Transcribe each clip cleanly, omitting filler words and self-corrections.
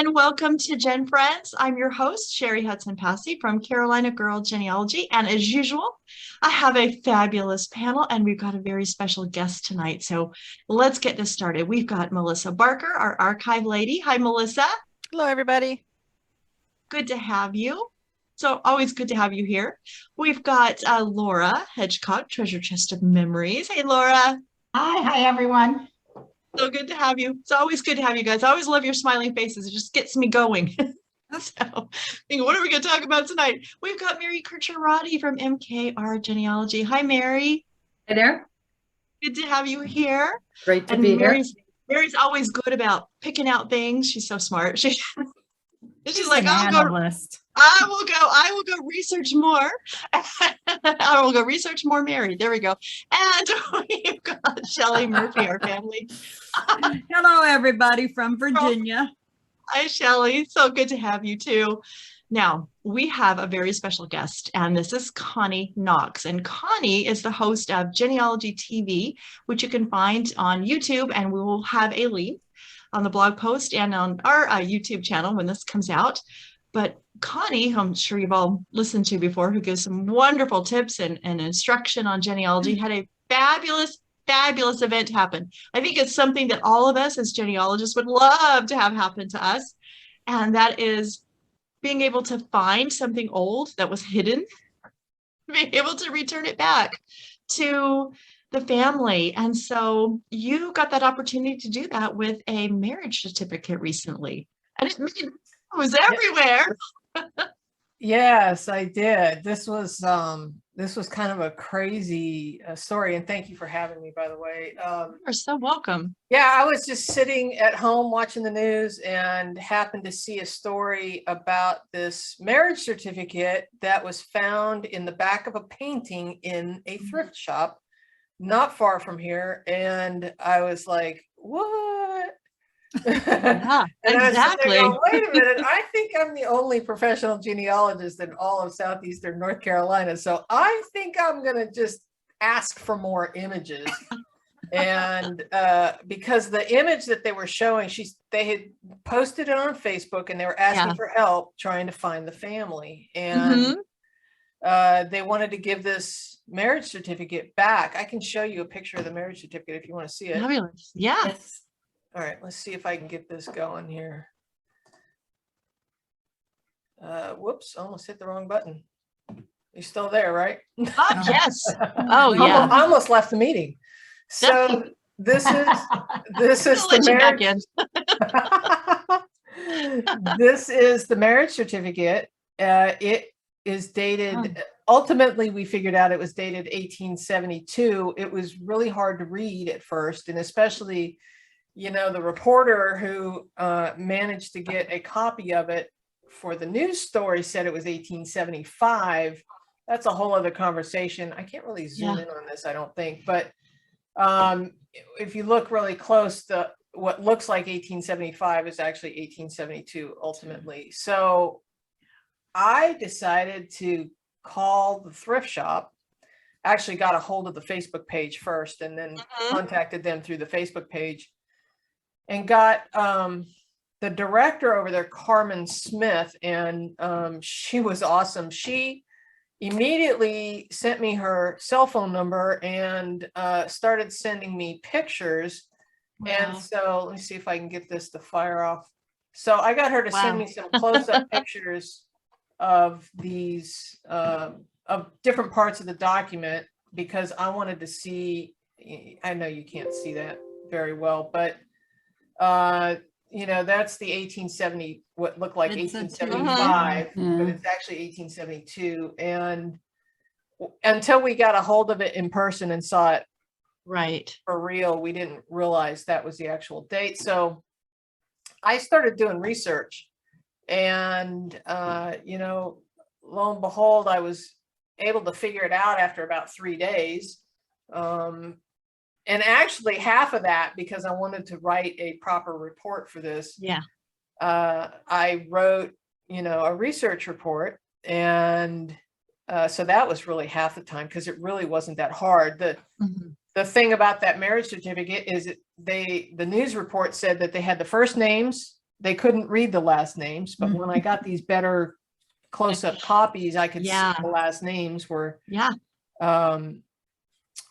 and welcome to GenFriends. I'm your host, Cheri Hudson Passey from Carolina Girl Genealogy. And as usual, I have a fabulous panel and we've got a very special guest tonight. So let's get this started. We've got Melissa Barker, our archive lady. Hi, Melissa. Hello, everybody. Good to have you. So always good to have you here. We've got Laura Hedgecock, Treasure Chest of Memories. Hey, Laura. Hi, everyone. So good to have you. It's always good to have you guys. I always love your smiling faces. It just gets me going. So, what are we going to talk about tonight? We've got Mary Kircher Roddy from MKR Genealogy. Hi, Mary. Hey there. Good to have you here. Great to be here. Mary's always good about picking out things. She's so smart. She's like, I will go research more. I will go research more Mary. There we go. And we've got Shelley Murphy, our family. Hello, everybody from Virginia. Hi, Shelley. So good to have you too. Now, we have a very special guest, and this is Connie Knox. And Connie is the host of Genealogy TV, which you can find on YouTube, and we will have a link on the blog post and on our YouTube channel when this comes out. But Connie, I'm sure you've all listened to before, who gives some wonderful tips and instruction on genealogy, had a fabulous event happen. I think it's something that all of us as genealogists would love to have happen to us. And that is being able to find something old that was hidden, being able to return it back to the family. And so you got that opportunity to do that with a marriage certificate recently. And it was everywhere. Yes, I did. This was kind of a crazy story, and thank you for having me, by the way. You're so welcome. Yeah, I was just sitting at home watching the news and happened to see a story about this marriage certificate that was found in the back of a painting in a thrift shop not far from here. And I was like, what? Yeah, and exactly. I was wait a minute, I think I'm the only professional genealogist in all of southeastern North Carolina, so I think I'm gonna just ask for more images. And because the image that they were showing, they had posted it on Facebook and they were asking for help trying to find the family, and they wanted to give this marriage certificate back. I can show you a picture of the marriage certificate if you want to see it. Fabulous. Yeah. Yes. All right, let's see if I can get this going here. Whoops, almost hit the wrong button. You're still there, right? Oh, yes. Oh, yeah. I almost left the meeting. So this is the marriage. This is the marriage certificate. It is dated. Ultimately, we figured out it was dated 1872. It was really hard to read at first, and especially, you know, the reporter who managed to get a copy of it for the news story said it was 1875. That's a whole other conversation. I can't really zoom in on this, I don't think. But if you look really close, what looks like 1875 is actually 1872 ultimately. So I decided to call the thrift shop. Actually got a hold of the Facebook page first and then contacted them through the Facebook page. And got the director over there, Carmen Smith, and she was awesome. She immediately sent me her cell phone number and started sending me pictures. Wow. And so let me see if I can get this to fire off. So I got her to send me some close-up pictures of these of different parts of the document, because I wanted to see. I know you can't see that very well, but you know, that's the 1870, what looked like 1875, but it's actually 1872. And until we got a hold of it in person and saw it for real, we didn't realize that was the actual date. So I started doing research, and you know, lo and behold, I was able to figure it out after about 3 days. And actually half of that, because I wanted to write a proper report for this. I wrote, you know, a research report, and so that was really half the time, because it really wasn't that hard. The thing about that marriage certificate is the news report said that they had the first names, they couldn't read the last names, but when I got these better close-up copies, I could see the last names were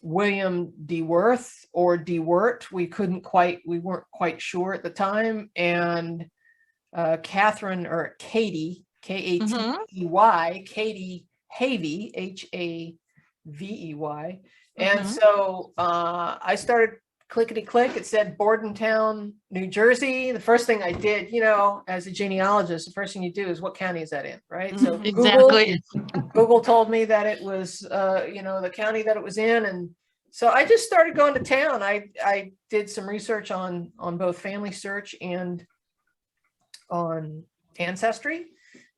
William DeWorth or DeWort. We weren't quite sure at the time. And Catherine or Katie, K-A-T-E-Y, Katie Havey, H-A-V-E-Y. And so I started clickety-click. It said Bordentown, New Jersey. The first thing I did, as a genealogist, the first thing you do is what county is that in, right? So Google told me that it was, the county that it was in. And so I just started going to town. I did some research on both Family Search and on Ancestry.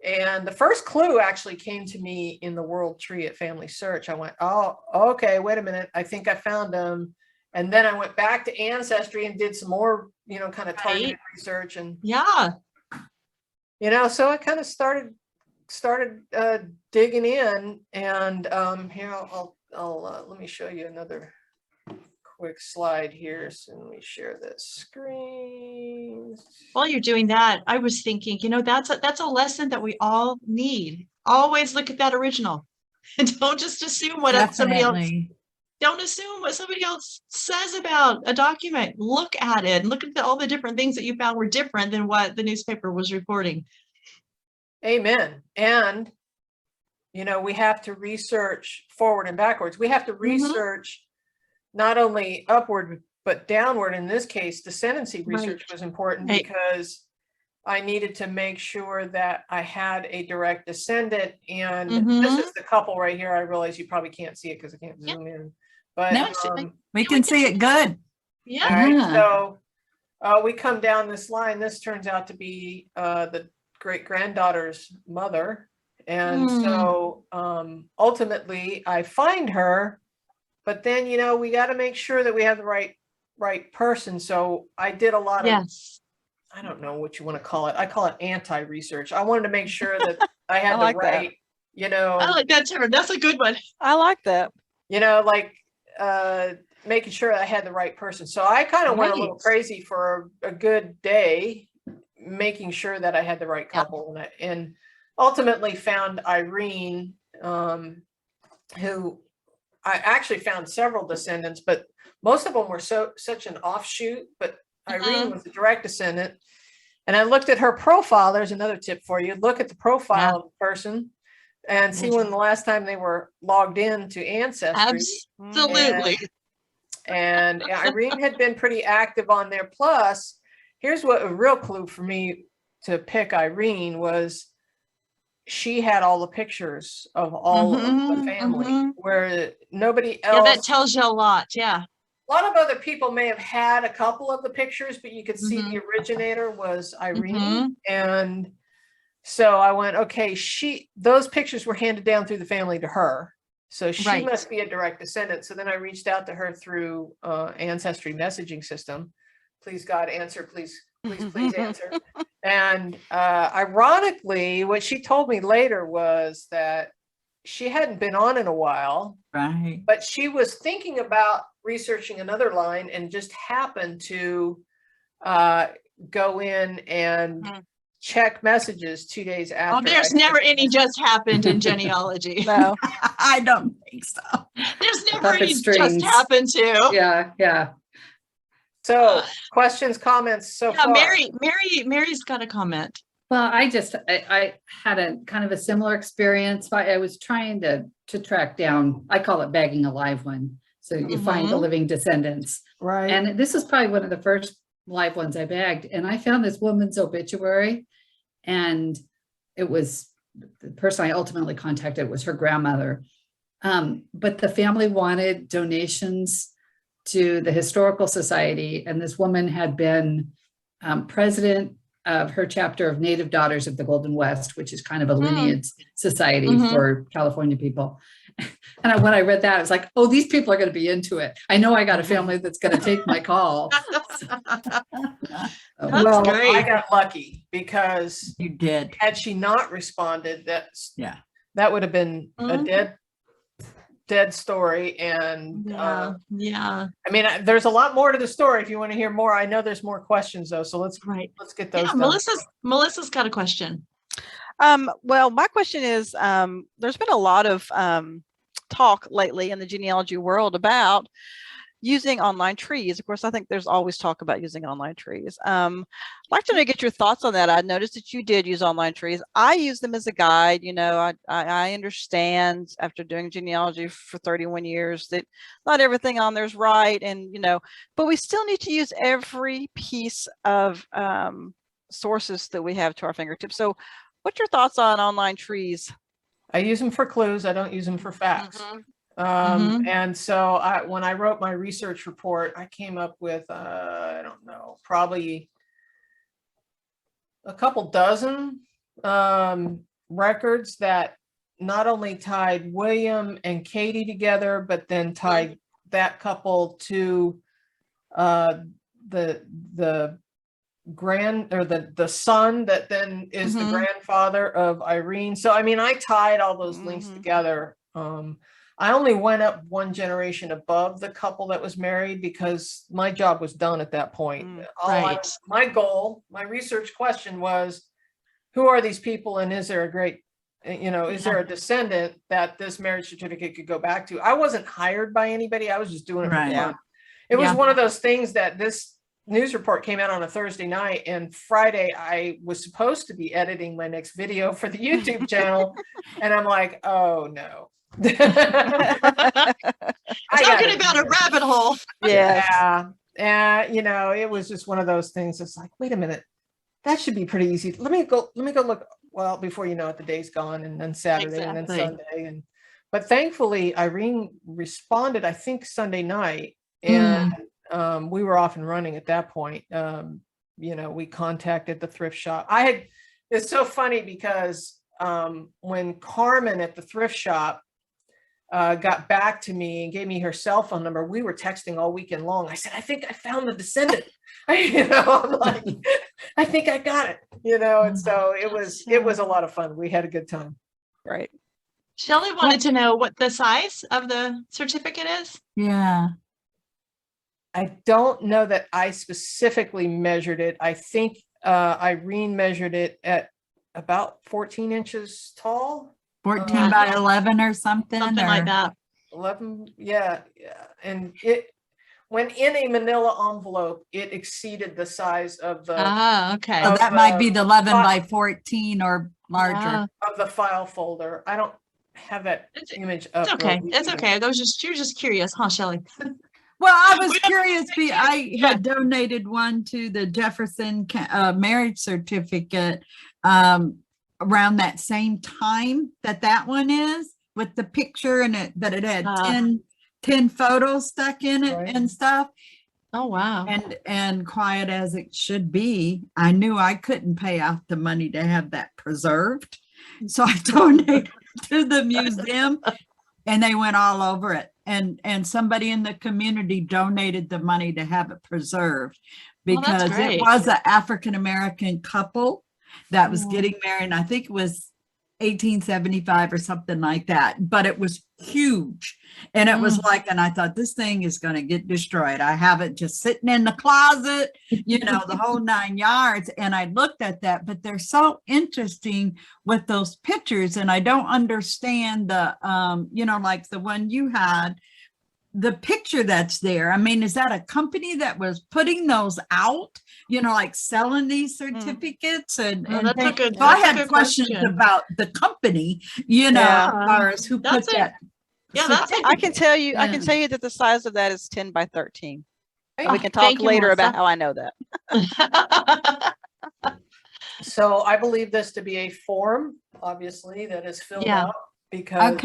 And the first clue actually came to me in the World Tree at Family Search. I went, oh, okay, wait a minute. I think I found them. And then I went back to Ancestry and did some more, kind of targeted research. And so I kind of started digging in. And here I'll let me show you another quick slide here. So let me share this screen. While you're doing that, I was thinking, that's a lesson that we all need. Always look at that original, and don't just assume what somebody else. Don't assume what somebody else says about a document. Look at it and look at all the different things that you found were different than what the newspaper was reporting. Amen. And, we have to research forward and backwards. We have to research not only upward, but downward. In this case, descendancy research was important because I needed to make sure that I had a direct descendant. And this is the couple right here. I realize you probably can't see it because I can't zoom in. But we can see it good. Yeah. All right, so we come down this line. This turns out to be the great-granddaughter's mother. And so ultimately I find her, but then, we got to make sure that we have the right person. So I did a lot of, I don't know what you want to call it. I call it anti-research. I wanted to make sure that I had I like that term. That's a good one. I like that. Making sure I had the right person. So I kind of went a little crazy for a good day, making sure that I had the right couple, and ultimately found Irene, who I actually found several descendants, but most of them were such an offshoot, but Irene was a direct descendant. And I looked at her profile. There's another tip for you. Look at the profile of the person and see when the last time they were logged in to Ancestry. Absolutely. And Irene had been pretty active on there. Plus, here's what a real clue for me to pick Irene was she had all the pictures of all of the family where nobody else. Yeah, that tells you a lot. Yeah. A lot of other people may have had a couple of the pictures, but you could see the originator was Irene. And so I went, okay, those pictures were handed down through the family to her. So she must be a direct descendant. So then I reached out to her through Ancestry messaging system. Please, God, answer, please answer. And ironically, what she told me later was that she hadn't been on in a while, but she was thinking about researching another line and just happened to go in and check messages 2 days after. Oh, there's never any just happened in genealogy. No, I don't think so. There's never any just happened to. Yeah. So questions, comments so far? Mary's got a comment. Well, I had a kind of a similar experience. I was trying to track down, I call it bagging a live one. So you find the living descendants. Right. And this is probably one of the first live ones I bagged. And I found this woman's obituary, and it was the person I ultimately contacted was her grandmother. But the family wanted donations to the Historical Society. And this woman had been president of her chapter of Native Daughters of the Golden West, which is kind of a lineage society for California people. And when I read that, I was like, oh, these people are going to be into it. I know I got a family that's going to take my call. Well, great. I got lucky because you did. Had she not responded, that would have been a dead story. And yeah. I mean, there's a lot more to the story. If you want to hear more, I know there's more questions though. So let's get those done. Melissa's got a question. Well, my question is, there's been a lot of talk lately in the genealogy world about using online trees. Of course, I think there's always talk about using online trees. I'd like to get your thoughts on that. I noticed that you did use online trees. I use them as a guide. You know, I understand after doing genealogy for 31 years that not everything on there is right. And, you know, but we still need to use every piece of sources that we have to our fingertips. So what's your thoughts on online trees? I use them for clues. I don't use them for facts. And so when I wrote my research report, I came up with, I don't know, probably a couple dozen records that not only tied William and Katie together, but then tied that couple to the grand or the son that then is the grandfather of Irene. So I mean, I tied all those links together. I only went up one generation above the couple that was married because my job was done at that point. My goal, my research question was, who are these people and is there a great, you know, is there a descendant that this marriage certificate could go back to? I wasn't hired by anybody. I was just doing it for fun. It was one of those things that this news report came out on a Thursday night, and Friday I was supposed to be editing my next video for the YouTube channel. And I'm like, oh no. Talking about a rabbit hole. You know, it was just one of those things. It's like, wait a minute, that should be pretty easy. Let me go look. Well, before you know it, the day's gone, and then Saturday and then Sunday. But thankfully Irene responded, I think Sunday night, and we were off and running at that point. You know, we contacted the thrift shop. It's so funny because when Carmen at the thrift shop got back to me and gave me her cell phone number, we were texting all weekend long. I said, I think I found the descendant. You know, I'm like, I think I got it, you know. And so it was a lot of fun. We had a good time. Right. Shelley wanted to know what the size of the certificate is. Yeah. I don't know that I specifically measured it. I think Irene measured it at about 14 inches tall. 14 by 11 or something. Something like that. 11, yeah. And it, when in a manila envelope, it exceeded the size of the okay. So that might be the 11 by 14 or larger. Of the file folder. I don't have that image up. It's okay. It's okay. You're just curious, huh, Shelley? Well, I was curious. I had donated one to the Jefferson marriage certificate around that same time that one is, with the picture and that it had 10 photos stuck in it and stuff. Oh, wow. And quiet as it should be, I knew I couldn't pay out the money to have that preserved. So I donated to the museum and they went all over it. And somebody in the community donated the money to have it preserved because it was an African-American couple that was getting married. And I think it was 1875 or something like that, but it was huge. And it was like, and I thought, this thing is going to get destroyed. I have it just sitting in the closet, you know, the whole 9 yards. And I looked at that, but they're so interesting with those pictures. And I don't understand the, you know, like the one you had, the picture that's there. I mean, is that a company that was putting those out, you know, like selling these certificates? And I had questions about the company, you know, as far as who put that. Yeah, I can tell you that the size of that is 10 by 13. We can talk later about how I know that. So I believe this to be a form, obviously, that is filled out because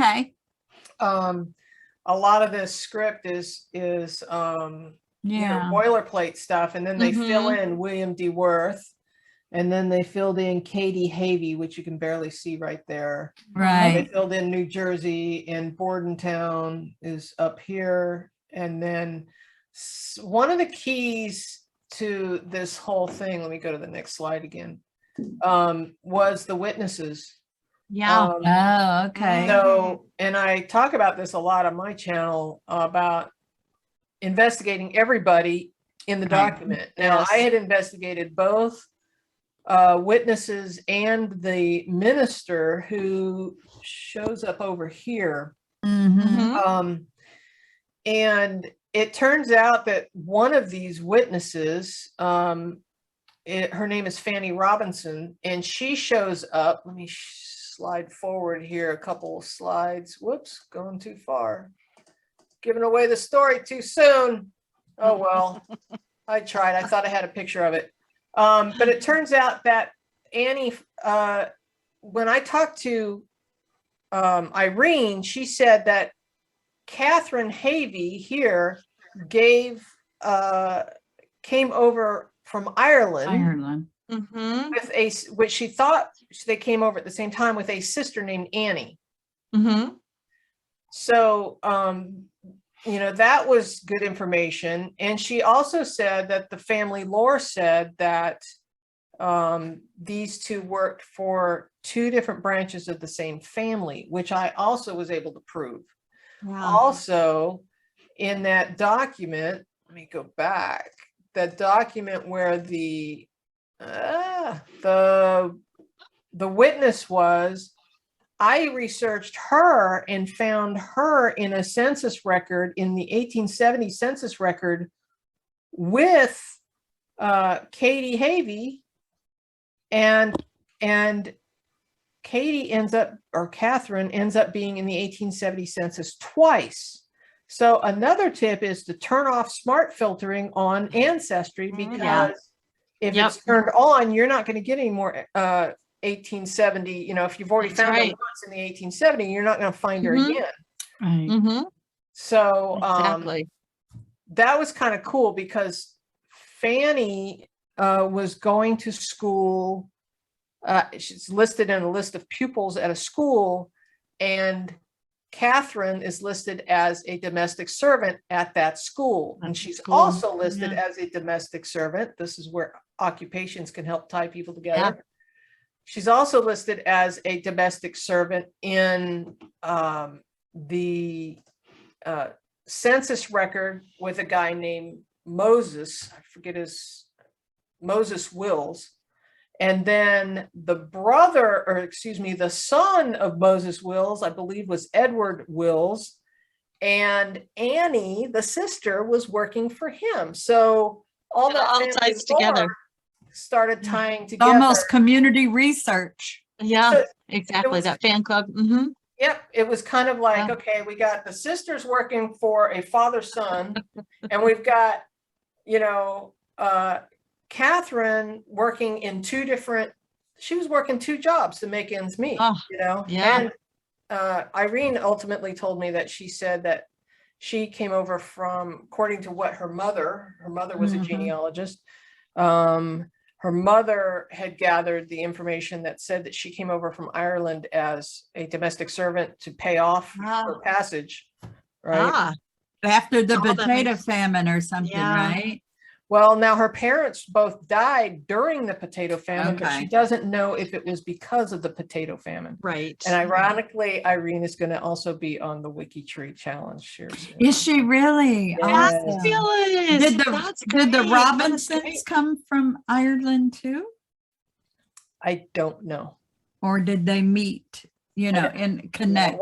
a lot of this script is you know, boilerplate stuff, and then they fill in William D. Worth, and then they filled in Katie Havey, which you can barely see right there. Right. They filled in New Jersey, and Bordentown is up here. And then one of the keys to this whole thing, let me go to the next slide again, was the witnesses. Yeah. Oh, okay. So, and I talk about this a lot on my channel about investigating everybody in the Right. document. Now, Yes. I had investigated both witnesses and the minister who shows up over here. Mhm. And it turns out that one of these witnesses, her name is Fanny Robinson, and she shows up. Let me slide forward here a couple of slides. Whoops, going too far. Giving away the story too soon. Oh, well, I tried. I thought I had a picture of it. But it turns out that Annie, when I talked to Irene, she said that Catherine Havey here came over from Ireland with which she thought they came over at the same time with a sister named Annie. So, that was good information. And she also said that the family lore said that these two worked for two different branches of the same family, which I also was able to prove. Also, in that document, let me go back, that document where the witness was, I researched her and found her in a census record, in the 1870 census record, with Katie Havey, and Katie ends up, or Catherine ends up being in the 1870 census twice. So another tip is to turn off smart filtering on Ancestry, because if it's turned on, you're not going to get any more 1870. If you've already found her once in the 1870, you're not going to find her again. Right. So Exactly. that was kind of cool, because Fanny was going to school. She's listed in a list of pupils at a school, and Catherine is listed as a domestic servant at that school. And she's also listed as a domestic servant. This is where occupations can help tie people together. She's also listed as a domestic servant in the census record with a guy named Moses. I forget Moses Wills. And then the son of Moses Wills, I believe, was Edward Wills. And Annie, the sister, was working for him. So all that all ties together. Started tying together. Almost community research. Yeah, So exactly. That fan club. Yep. It was kind of like, okay, we got the sisters working for a father-son, and we've got, Catherine working in she was working two jobs to make ends meet, And Irene ultimately told me that she said that she came over from, according to what her mother was a genealogist. Her mother had gathered the information that said that she came over from Ireland as a domestic servant to pay off her passage, right? After the potato famine or something, right? Well, now her parents both died during the potato famine, but she doesn't know if it was because of the potato famine. Right. And ironically, Irene is going to also be on the WikiTree challenge here soon. Is she really? Yes. Fabulous. Did the Robinsons come from Ireland too? I don't know. Or did they meet, and connect?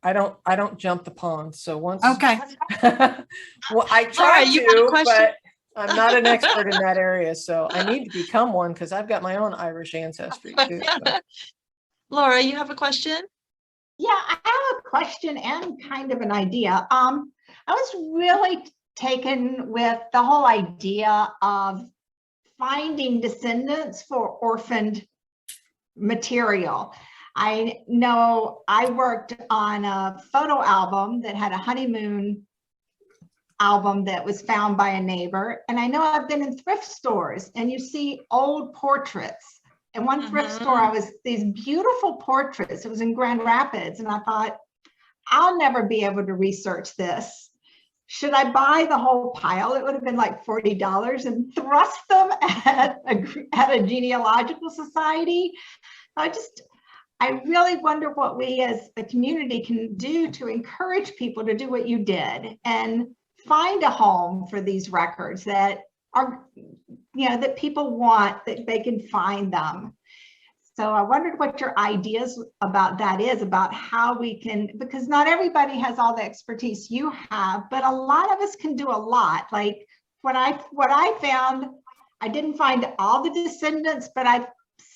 I don't jump the pond. So once. Okay. Well, I try to, but I'm not an expert in that area, so I need to become one, because I've got my own Irish ancestry too. So. Laura, you have a question? Yeah, I have a question and kind of an idea. I was really taken with the whole idea of finding descendants for orphaned material. I know I worked on a photo album that had a honeymoon album that was found by a neighbor. And I know I've been in thrift stores, and you see old portraits. And one thrift store, these beautiful portraits. It was in Grand Rapids. And I thought, I'll never be able to research this. Should I buy the whole pile? It would have been like $40 and thrust them at a genealogical society. I really wonder what we as a community can do to encourage people to do what you did and find a home for these records that are, that people want, that they can find them. So I wondered what your ideas about that is, about how we can, because not everybody has all the expertise you have, but a lot of us can do a lot. Like what I found, I didn't find all the descendants, but I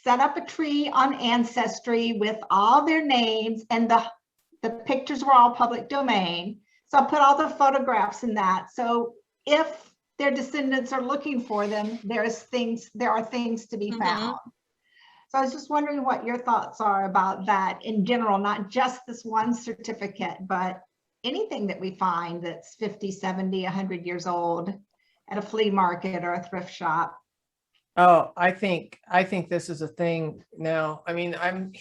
set up a tree on Ancestry with all their names, and the pictures were all public domain. So I put all the photographs in that. So if their descendants are looking for them, there are things to be found. So I was just wondering what your thoughts are about that in general, not just this one certificate, but anything that we find that's 50, 70, 100 years old at a flea market or a thrift shop. Oh, I think this is a thing now. I mean, I've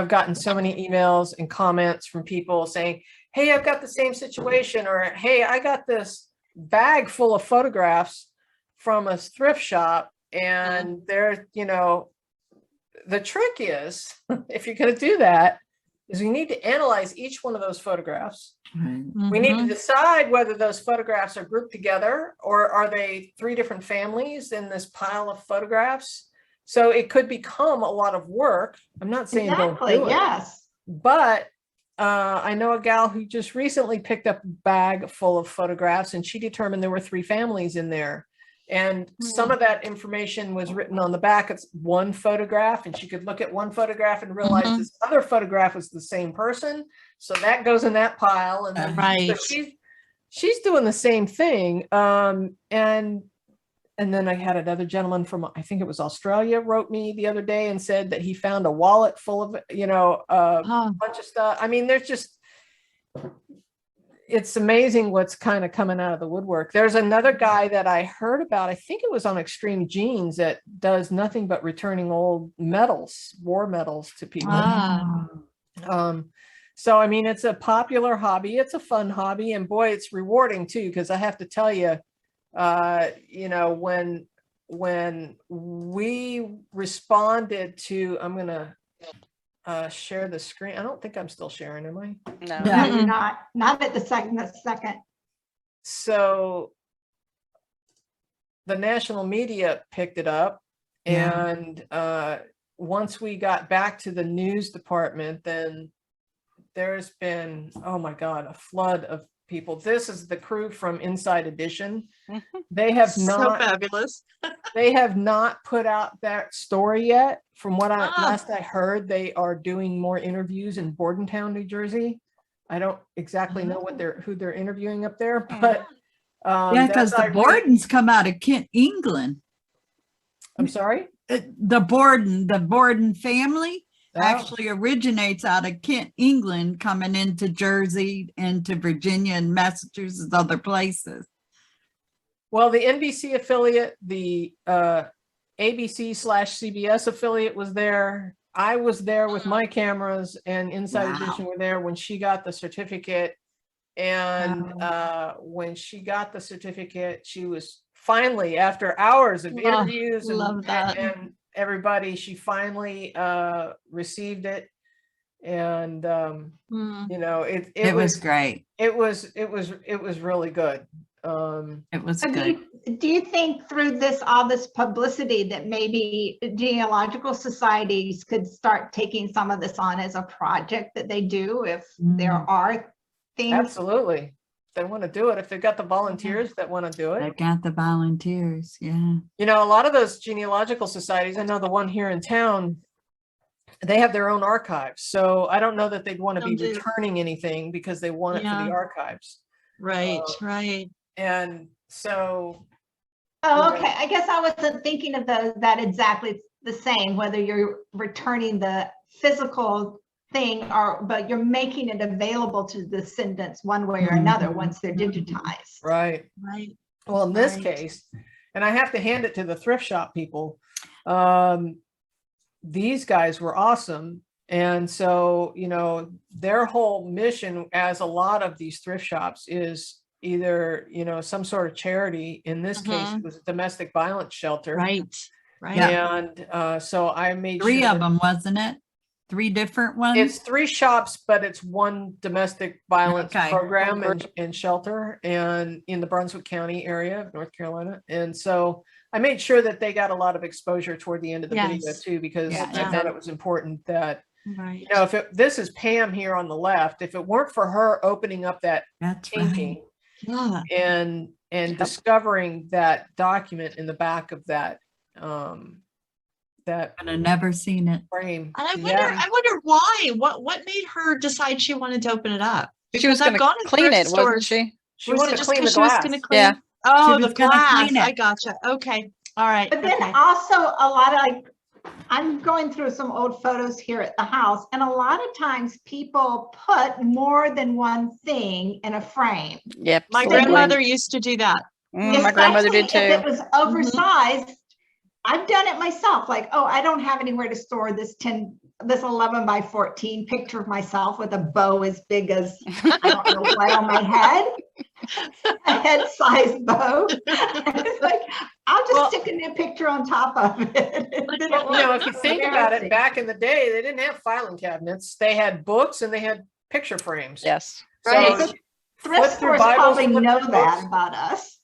gotten so many emails and comments from people saying, hey, I've got the same situation, or hey, I got this bag full of photographs from a thrift shop. And they're, the trick is, if you're going to do that, is we need to analyze each one of those photographs. We need to decide whether those photographs are grouped together, or are they 3 different families in this pile of photographs. So it could become a lot of work. I'm not saying don't do it. Yes. But I know a gal who just recently picked up a bag full of photographs, and she determined there were 3 families in there. And some of that information was written on the back. It's one photograph, and she could look at one photograph and realize this other photograph was the same person. So that goes in that pile. And then, so she's doing the same thing. And then I had another gentleman from, I think it was Australia, wrote me the other day and said that he found a wallet full of, a bunch of stuff. I mean, there's just, it's amazing what's kind of coming out of the woodwork. There's another guy that I heard about, I think it was on Extreme Genes, that does nothing but returning old medals, war medals to people. So, I mean, it's a popular hobby. It's a fun hobby, and boy, it's rewarding too, because I have to tell you, when we responded to, I'm going to share the screen. I don't think I'm still sharing, am I? No. No, you're not at the second. So the national media picked it up, and once we got back to the news department, then there's been, oh my God, a flood of people. This is the crew from Inside Edition. They have not, so fabulous. they have not put out that story yet. From what last I heard, they are doing more interviews in Bordentown, New Jersey. I don't exactly know who they're interviewing up there, but because the Bordens come out of Kent, England. I'm sorry? The Borden family actually originates out of Kent, England, coming into Jersey, into Virginia and Massachusetts, other places. Well, the NBC affiliate, the ABC/CBS affiliate was there. I was there with my cameras, and Inside Edition were there when she got the certificate. And when she got the certificate, she was finally, after hours of interviews and everybody, she finally received it. And it was great. It was really good. It was good. Do you think through all this publicity that maybe genealogical societies could start taking some of this on as a project that they do, if there are things? Absolutely. They want to do it. If they've got the volunteers that want to do it. They've got the volunteers. Yeah. A lot of those genealogical societies, I know the one here in town, they have their own archives. So I don't know that they'd want to be returning anything, because they want it for the archives. Right, right. And so. Oh, okay. I guess I wasn't thinking of that exactly the same, whether you're returning the physical thing but you're making it available to descendants one way or another once they're digitized. Right. Right. Well, in this case, and I have to hand it to the thrift shop people. These guys were awesome. And so, their whole mission, as a lot of these thrift shops, is either, some sort of charity. In this case, it was a domestic violence shelter. Right. Right. Yeah. And so I made Three sure of them, wasn't it? 3 different ones? it's 3 shops, but it's one domestic violence Okay. program and shelter and in the Brunswick County area of North Carolina. And so I made sure that they got a lot of exposure toward the end of the video Yes. too, because Yeah. I thought it was important that, Right. you know, this is Pam here on the left, if it weren't for her opening up that That's painting Yeah. and Yep. discovering that document in the back of that that I've never seen it. frame. And Yeah. I wonder why. What made her decide she wanted to open it up? She was Because I've going gone to to clean thrift it, wasn't stores. she? She Was wanted it to just clean the because she was glass. going to clean? Yeah. Oh, She the was gonna glass. clean it. I gotcha. Okay. All right. But then Okay. also a lot of like, I'm going through some old photos here at the house, and a lot of times people put more than one thing in a frame. Yep. My absolutely. grandmother used to do that. My grandmother did Especially if too. it was oversized. I've done it myself. Like, oh, I don't have anywhere to store this 11 by 14 picture of myself with a bow as big as, I don't know what, on my head. A head-sized bow. It's like, I'll just stick a new picture on top of it. Well, you know, if you think about it, Embarrassing. back in the day, they didn't have filing cabinets. They had books and they had picture frames. Yes. Right. So Thrift flip through stores Bibles, probably flip know through that books. about us.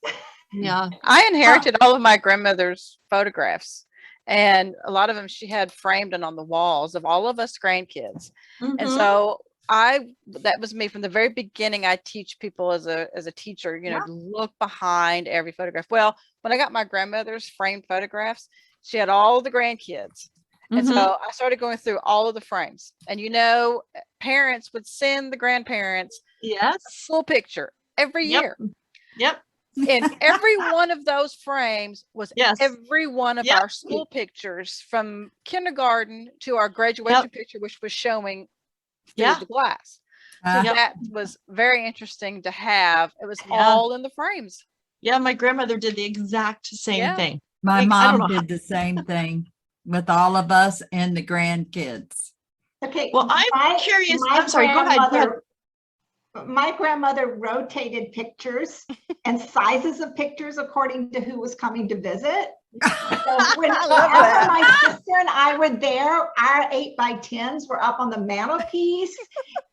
Yeah. I inherited all of my grandmother's photographs, and a lot of them she had framed and on the walls of all of us grandkids. And Mhm. so that was me from the very beginning. I teach people as a teacher, you know, Yeah. to look behind every photograph. Well, when I got my grandmother's framed photographs, she had all the grandkids. And Mhm. so I started going through all of the frames. And you know, parents would send the grandparents a Yes. full picture every Yep. year. Yep. And every one of those frames was Yes. every one of Yep. our school pictures from kindergarten to our graduation picture, which was showing through Yeah. the glass. So Uh, that was very interesting to have. It was Yeah. all in the frames. Yeah. My grandmother did the exact same Yeah. thing. My I don't mom know did the same thing with all of us and the grandkids. Okay. Well, I'm curious. I'm sorry. Go ahead. Go ahead. My grandmother rotated pictures and sizes of pictures according to who was coming to visit. So whenever my sister and I were there, our 8 by 10s were up on the mantelpiece,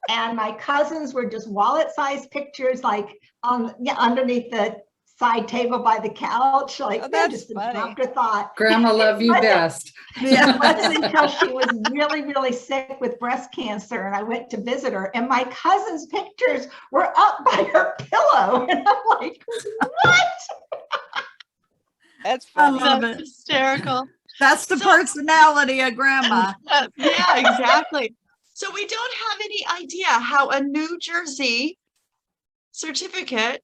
and my cousins were just wallet-sized pictures, like underneath the side table by the couch. Like, they're that's just an funny. afterthought. Grandma love you best. It wasn't until she was really, really sick with breast cancer, and I went to visit her, and my cousin's pictures were up by her pillow, and I'm like, what? That's I funny. love That's it. hysterical. That's the So- personality of grandma. Yeah, exactly. So we don't have any idea how a New Jersey certificate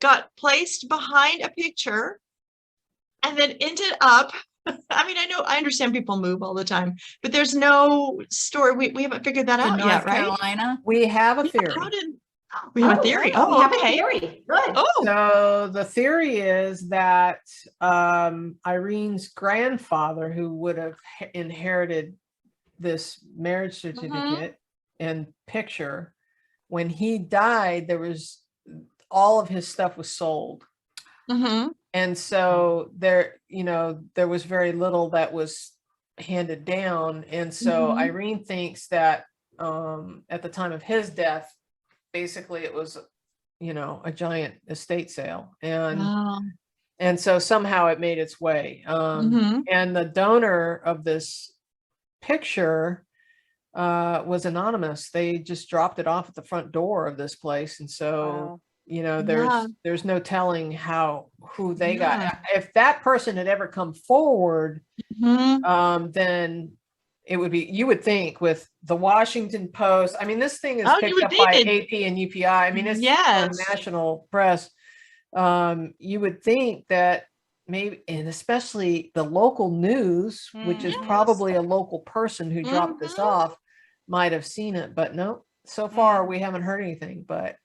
got placed behind a picture and then ended up. I mean, I understand people move all the time, but there's no story. We haven't figured that In out North yet, right? Carolina. We have a Yeah, theory. how did we have a theory? We Oh, have a okay. theory. Good. Oh, So the theory is that Irene's grandfather, who would have inherited this marriage certificate and picture, when he died, all of his stuff was sold. mm-hmm. And so there was very little that was handed down. And so Mhm. Irene thinks that at the time of his death, basically it was, a giant estate sale. And so somehow it made its way. Mhm. And the donor of this picture was anonymous. They just dropped it off at the front door of this place. And so Yeah. there's no telling who they Yeah. got. If that person had ever come forward, Mhm. then it would be, you would think, with the Washington Post. I mean, this thing is Oh, you picked would up think by it- AP and UPI. I mean, it's Yes. national press. You would think that maybe, and especially the local news, which is Yes. probably a local person who dropped this Mhm. off, might have seen it. But no, so far we haven't heard anything. But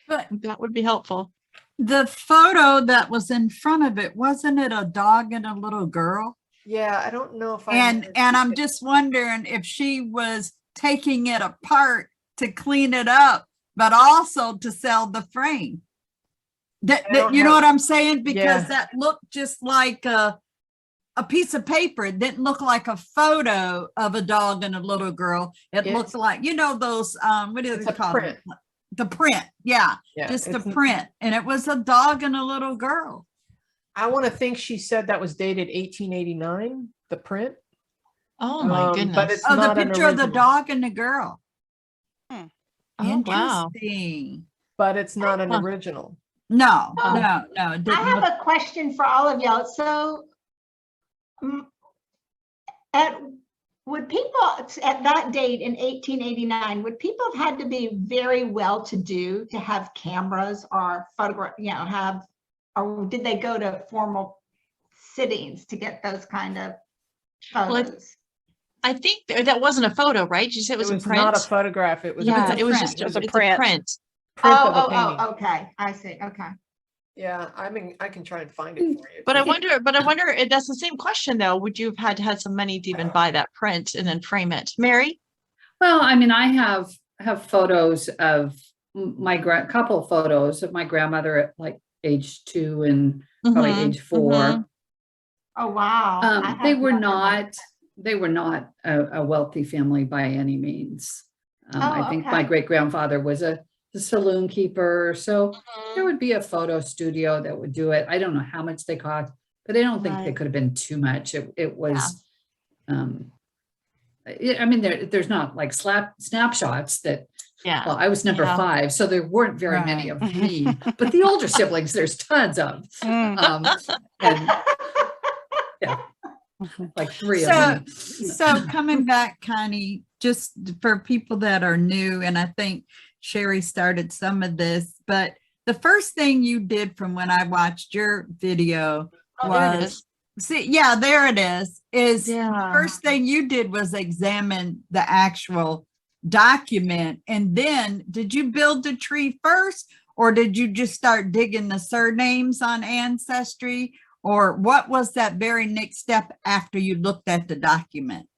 But That would be helpful. the photo that was in front of it, wasn't it a dog and a little girl? yeah, I don't know if And I'm just wondering if she was taking it apart to clean it up, but also to sell the frame. I don't You know have- what I'm saying? Because Yeah. that looked just like a piece of paper. It didn't look like a photo of a dog and a little girl. It looked like, you know, those, what do It's they a call print. them? The print. Yeah. Just a print. And it was a dog and a little girl. I want to think she said that was dated 1889, the print. Oh my goodness. But it's Oh, the not an picture of the original. dog and the girl. Hmm. Oh, wow. Interesting. But it's not an Huh. original. No, Oh. no, no. It I didn't have look- a question for all of y'all. So, mm, would people at that date in 1889, would people have had to be very well-to-do to have cameras or photograph, you know, or did they go to formal sittings to get those kind of Well, photos? I think that wasn't a photo, right? You said it was a print. Not a photograph. It was Yeah, a it was print. just It was a it's print. print. of a painting. Okay. I see. Okay. Yeah, I mean, I can try and find it for you. But I wonder, that's the same question though. Would you have had to have some money to even buy that print and then frame it? Mary? Well, I mean, I have photos of couple of photos of my grandmother at like age 2 and probably Mhm, age 4. mhm. Oh, wow. I They have were no idea. not a wealthy family by any means. I think my okay. great grandfather was a saloon keeper, so there would be a photo studio that would do it. I don't know how much they cost, but I don't think they Right. could have been too much. It was, I mean, there's not like snapshots that. Yeah. Well, I was number Yeah. 5, so there weren't very many Right. of me, but the older siblings, there's tons of. Mm. And yeah, like 3 of me. So coming back, Connie, just for people that are new, and I think Cheri started some of this, but the first thing you did from when I watched your video Oh, there it was, is. see, yeah, there it is Yeah. first thing you did was examine the actual document. And then did you build the tree first, or did you just start digging the surnames on Ancestry? Or what was that very next step after you looked at the document?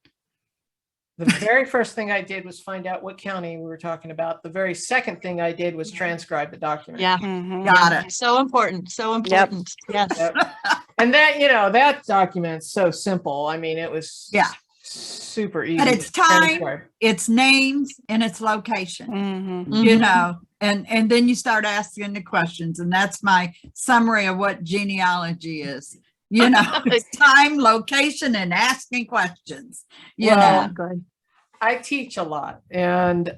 The very first thing I did was find out what county we were talking about. The very second thing I did was transcribe the document. Yeah. Mhm. Got Yeah. it. So important. So important. Yes. Yep. And that, that document's so simple. I mean, it was super easy. But it's to transcribe. time, it's names, and it's location. Mhm. You Mhm. know, and then you start asking the questions, and that's my summary of what genealogy is. It's time, location, and asking questions. Well, Good. I teach a lot, and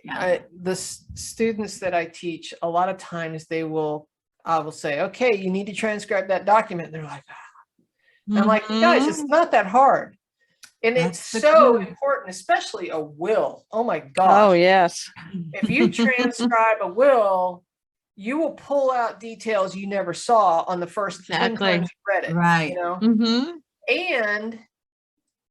Yeah. the students that I teach, a lot of times I will say, okay, you need to transcribe that document. And they're like, I'm like, you guys, it's not that hard. And That's it's the so clue. important, especially a will. Oh my Oh, gosh. yes. If you transcribe a will, you will pull out details you never saw on the first 10 Exactly. times you read it. Right. Mm-hmm. And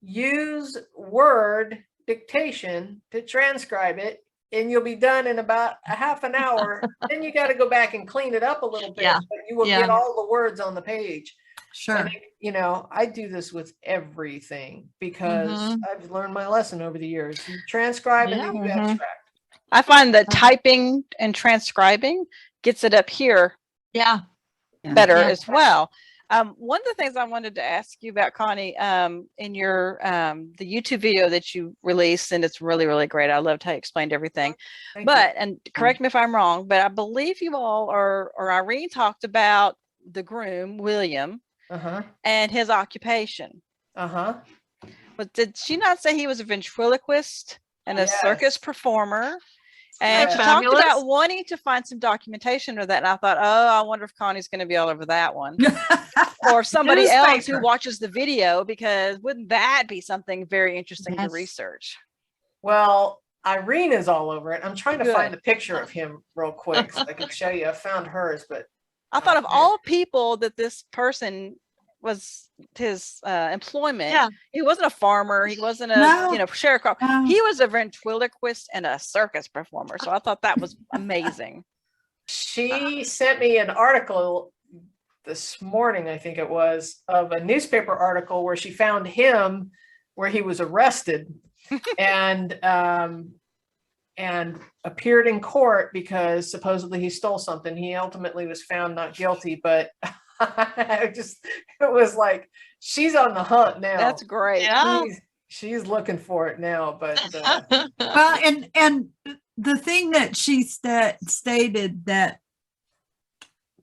use Word dictation to transcribe it, and you'll be done in about a half an hour. Then you got to go back and clean it up a little bit, Yeah. but you will Yeah. get all the words on the page. Sure. And I do this with everything because Mhm. I've learned my lesson over the years. You transcribe and then you Yeah. Mhm. abstract. I find that typing and transcribing gets it up here Yeah. better Yeah. as well. One of the things I wanted to ask you about, Connie, in your the YouTube video that you released, and it's really, really great. I loved how you explained everything. Thank you. But, and correct me if I'm wrong, but I believe you all or Irene talked about the groom, William, Uh-huh. and his occupation. Uh-huh. But did she not say he was a ventriloquist and a Yes. circus performer? And she Yes. talked Fabulous. about wanting to find some documentation of that. And I thought, oh, I wonder if Connie's going to be all over that one. Or if somebody else who Newspaper. watches the video, because wouldn't that be something very interesting to Yes. research? Well, Irene is all over it. I'm trying to Good. find the picture of him real quick so I can show you. I found hers, but I thought of Okay. all people that this person was his employment. Yeah. He wasn't a farmer. He wasn't a No. sharecropper. No. He was a ventriloquist and a circus performer. So I thought that was amazing. she sent me an article this morning, I think it was, of a newspaper article where she found him where he was arrested and appeared in court because supposedly he stole something. He ultimately was found not guilty, but it was like she's on the hunt now. That's great. Yeah. She's looking for it now, but Well, and the thing that she stated that,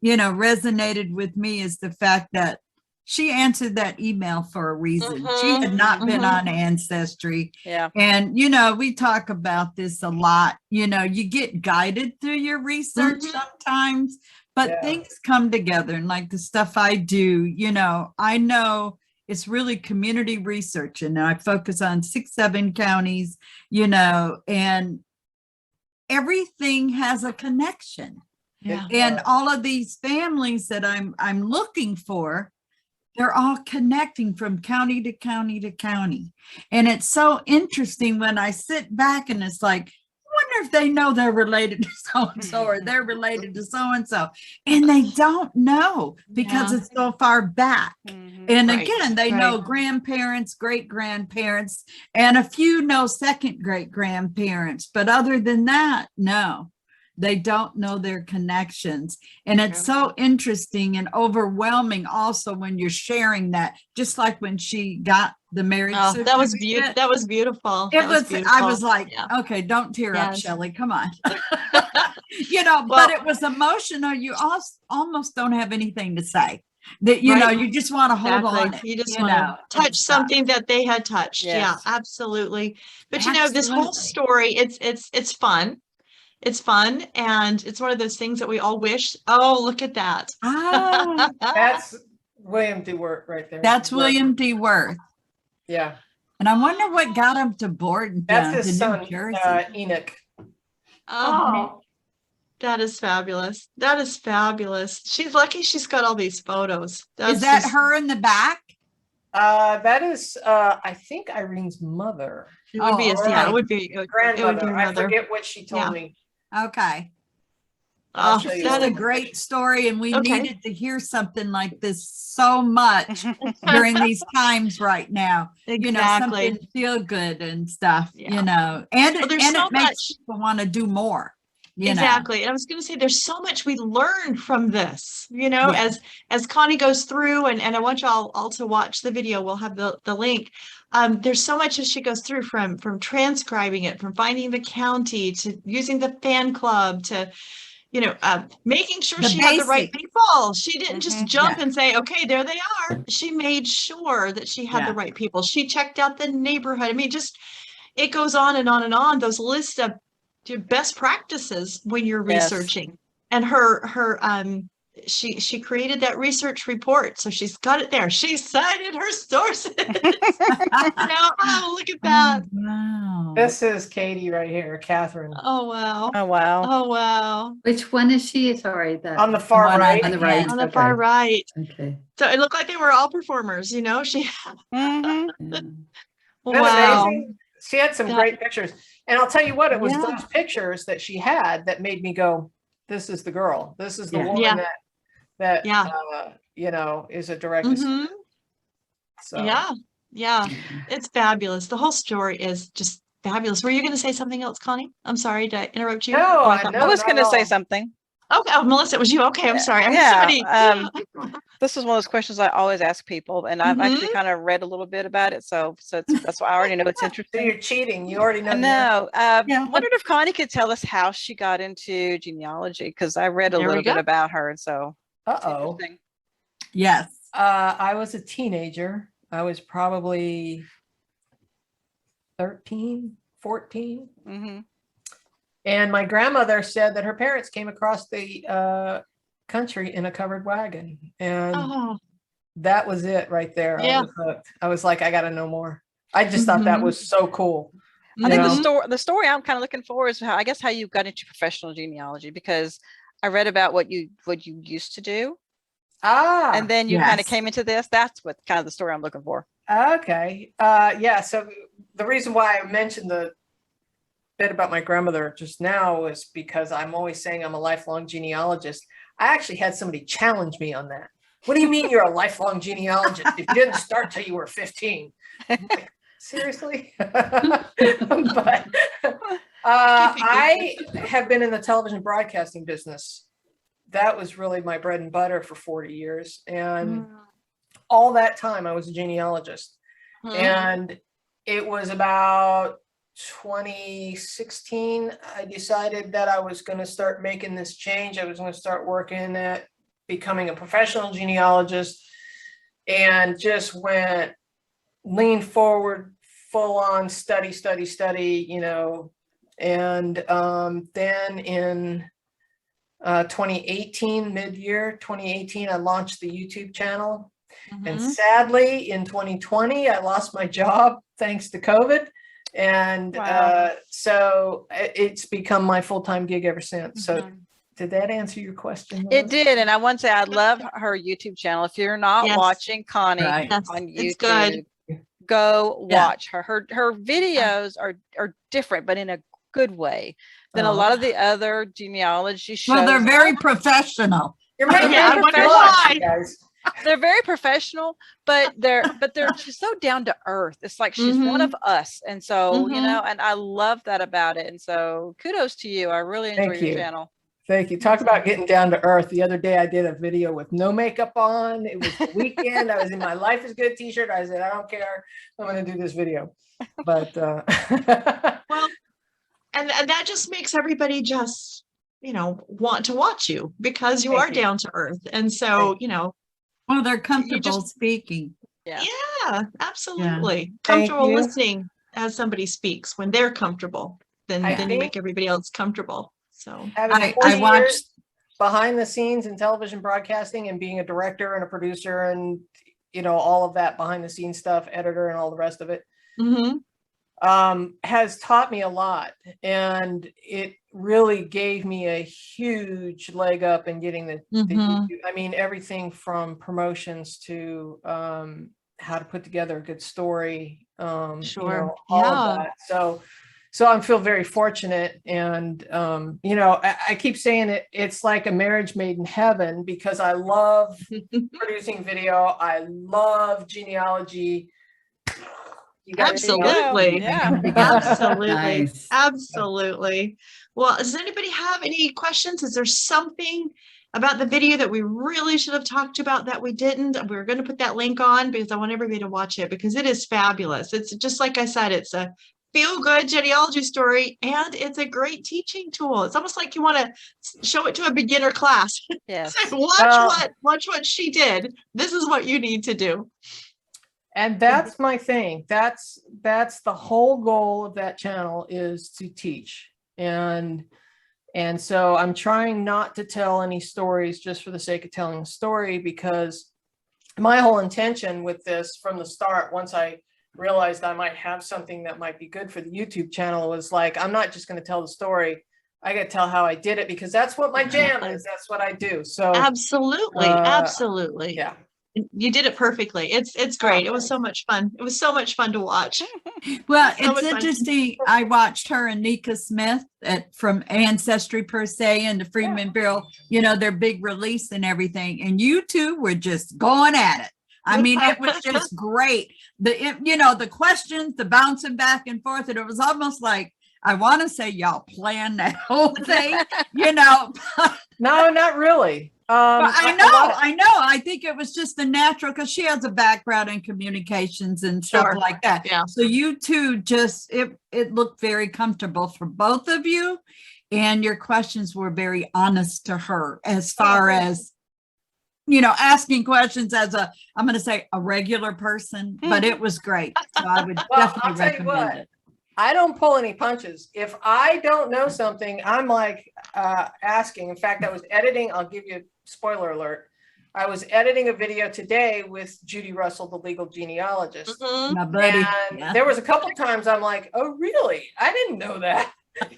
you know, resonated with me is the fact that she answered that email for a reason. She had not been on Ancestry. Yeah. And, you know, we talk about this a lot. You know, you get guided through your research sometimes, but things come together. And like the stuff I do, you know, I know it's really community research. And I focus on 6-7 counties, you know, and everything has a connection. Yeah. And all of these families that I'm looking for, they're all connecting from county to county to county. And it's so interesting when I sit back and it's like, I wonder if they know they're related to so-and-so or they're related to so-and-so. And they don't know because it's so far back. And again, they know grandparents, great-grandparents, and a few know second great-grandparents. But other than that, no. They don't know their connections. And it's so interesting and overwhelming also when you're sharing that, just like when she got the marriage. That was beautiful. That was beautiful. It was, beautiful. I was like, okay, don't tear up, Shelley, come on. You know, Well, but it was emotional. You almost don't have anything to say. That, you know, you just want to hold on. You just want to touch something that they had touched. Yeah, absolutely. But you know, this whole story, it's fun. It's fun, and it's one of those things that we all wish. Oh, look at that. that's William D. Worth right there. That's William D. Worth. Yeah. And I wonder what got him to board. That's his son, Enoch. Oh, that is fabulous. That is fabulous. She's lucky she's got all these photos. Is that her in the back? That is, I think Irene's mother. It would be it would be grandmother. I forget what she told me. Okay. Oh, That's a great story. And we needed to hear something like this so much during these times right now. Exactly. You know, something feel good and stuff, you know, and, it makes people want to do more. Exactly. And I was going to say, there's so much we learn from this, you know, as Connie goes through, and I want you all to watch the video. We'll have the link. There's so much as she goes through from transcribing it, from finding the county to using the fan club to, you know, making sure she had the right people. She didn't just jump and say, okay, there they are. She made sure that she had the right people. She checked out the neighborhood. I mean, just, it goes on and on and on. Those lists of best practices when you're researching, and she created that research report, so she's got it there. She cited her sources. Oh, look at that. Wow. This is Katie right here, Catherine. Oh wow. Oh wow. Oh wow. Which one is she? Sorry, On the far right. On the right. On the far right. Okay. So it looked like they were all performers, you know. She Mhm. wow. Amazing? She had some great pictures. And I'll tell you what, it was those pictures that she had that made me go, this is the girl. This is the woman that you know, is a direct descendant. So Yeah, it's fabulous. The whole story is just fabulous. Were you going to say something else, Connie? I'm sorry to interrupt you. No, I was going to say something. Okay, Melissa, it was you. Okay, I'm sorry. This is one of those questions I always ask people, and I've actually kind of read a little bit about it, so that's why I already know it's So interesting. you're cheating. You already know. No, wondered if Connie could tell us how she got into genealogy, because I read a little bit about her, and so. Yes. I was a teenager. I was probably 13, 14. And my grandmother said that her parents came across the country in a covered wagon. And that was it right there. I was hooked. I was like, I got to know more. I just thought that was so cool. I think the story I'm kind of looking for is how you got into professional genealogy, because I read about what you used to do. And then you kind of came into this. That's what kind of the story I'm looking for. Okay. So the reason why I mentioned the bit about my grandmother just now is because I'm always saying I'm a lifelong genealogist. I actually had somebody challenge me on that. What do you mean you're a lifelong genealogist if you didn't start till you were 15? I'm like, seriously? But I have been in the television broadcasting business. That was really my bread and butter for 40 years. And all that time I was a genealogist. Mhm. And it was about 2016, I decided that I was going to start making this change. I was going to start working at becoming a professional genealogist, and just went lean forward, full on study, you know. And then in 2018, mid-year 2018, I launched the YouTube channel. And Mhm. sadly, in 2020, I lost my job thanks to COVID. And Wow. so it's become my full-time gig ever since. So Mhm. did that answer your question, It Melissa? did. And I want to say, I love her YouTube channel. If you're not Yes. watching Connie Right. Yes, on it's good. YouTube, go Yeah. watch her. Her videos are different, but in a good way than a Oh. lot of the other genealogy shows. Well, they're very professional. You're making Yeah, me I wonder blush, why. you guys. They're very professional, but they're just so down to earth. It's like she's one Mhm. of us. And so, you Mhm. know, and I love that about it. And so kudos to you. I really enjoy Thank your you. channel. Thank you. Talk about getting down to earth. The other day I did a video with no makeup on. It was the weekend. I was in my Life is Good t-shirt. I said, I don't care. I'm going to do this video. But Well, and that just makes everybody just, you know, want to watch you because you Thank are you. down to earth. And so, you know, Well, they're comfortable speaking. Yeah. yeah, absolutely. Thank Comfortable you. listening as somebody speaks. When they're comfortable, then I you think- make everybody else comfortable. So having I 40 watched, years behind the scenes in television broadcasting and being a director and a producer and, you know, all of that behind the scenes stuff, editor and all the rest of it, mhm. has taught me a lot. And it really gave me a huge leg up in getting the Mhm. YouTube. I mean, everything from promotions to how to put together a good story, you Sure. know, all Yeah. of that. So I feel very fortunate. And, you know, I keep saying it's like a marriage made in heaven, because I love producing video. I love genealogy. You got anything else? Absolutely. Yeah. Absolutely. Nice. Absolutely. Well, does anybody have any questions? Is there something about the video that we really should have talked about that we didn't? We're going to put that link on because I want everybody to watch it because it is fabulous. It's just like I said, it's a feel-good genealogy story, and it's a great teaching tool. It's almost like you want to show it to a beginner class. Yes. It's like, watch what she did. This is what you need to do. And that's my thing. That's the whole goal of that channel, is to teach. And so I'm trying not to tell any stories just for the sake of telling a story, because my whole intention with this from the start, once I realized I might have something that might be good for the YouTube channel, was like, I'm not just going to tell the story. I got to tell how I did it, because that's what my jam is. That's what I do. So Absolutely. Absolutely. yeah. You did it perfectly. It's great. It was so much fun. It was so much fun to watch. Well, So much it's fun. interesting. I watched her and Nika Smith from Ancestry Per Se and the Freedmen Bureau, you know, their big release and everything. And you two were just going at it. I mean, it was just great. You know, the questions, the bouncing back and forth, and it was almost like, I want to say y'all planned that whole thing, you know. No, not really. But I know. a lot of- I think it was just the natural, because she has a background in communications and stuff Sure. like that. Yeah. So you two just, it looked very comfortable for both of you. And your questions were very honest to her as far as, you know, asking questions as I'm going to say a regular person, but it was great. So I would Well, I'll definitely tell you recommend what. it. I don't pull any punches. If I don't know something, I'm like asking. In fact, I was editing. I'll give you a spoiler alert. I was editing a video today with Judy Russell, the legal genealogist. Mhm. My buddy. And Yeah. there was a couple times I'm like, oh, really? I didn't know that.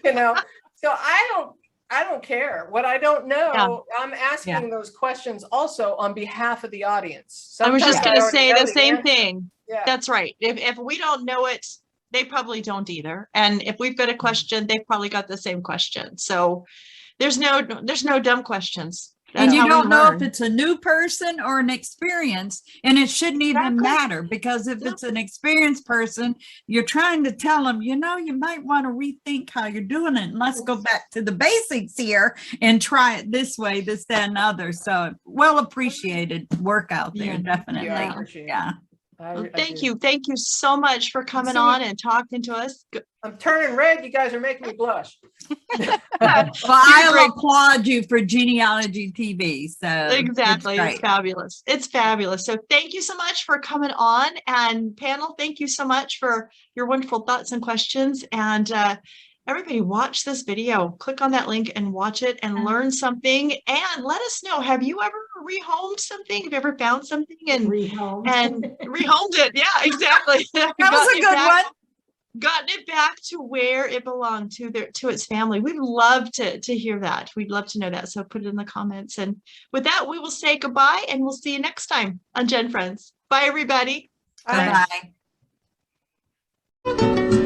You know, so I don't care what I don't know. I'm asking those questions also on behalf of the audience. I was just Sometimes going to already say know the the same answer. thing. Yeah. That's right. If we don't know it, they probably don't either. And if we've got a question, they've probably got the same question. So there's no dumb questions. And That's you how we don't know if learn. it's a new person or an experienced, and it shouldn't even Exactly. matter, because if No. it's an experienced person, you're trying to tell them, you know, you might want to rethink how you're doing it. And let's go back to the basics here and try it this way, this, that, and other. So well appreciated work out there, Yeah. definitely. Yeah, I appreciate it. Yeah. Well, I thank do. you. Thank you so much for coming See- on and talking to us. I'm turning red. You guys are making me blush. Well, You're I'll great. applaud you for Genealogy TV. So Exactly. It's great. fabulous. It's fabulous. So thank you so much for coming on, and panel, thank you so much for your wonderful thoughts and questions. And everybody watch this video, click on that link and watch it and learn something, and let us know, have you ever rehomed something? Have you ever found something and Rehome. rehomed it? Yeah, exactly. That was a good one. Gotten it back to where it belonged, to its family. We'd love to hear that. We'd love to know that. So put it in the comments. And with that, we will say goodbye, and we'll see you next time on GenFriends. Bye, everybody. Bye. Bye-bye.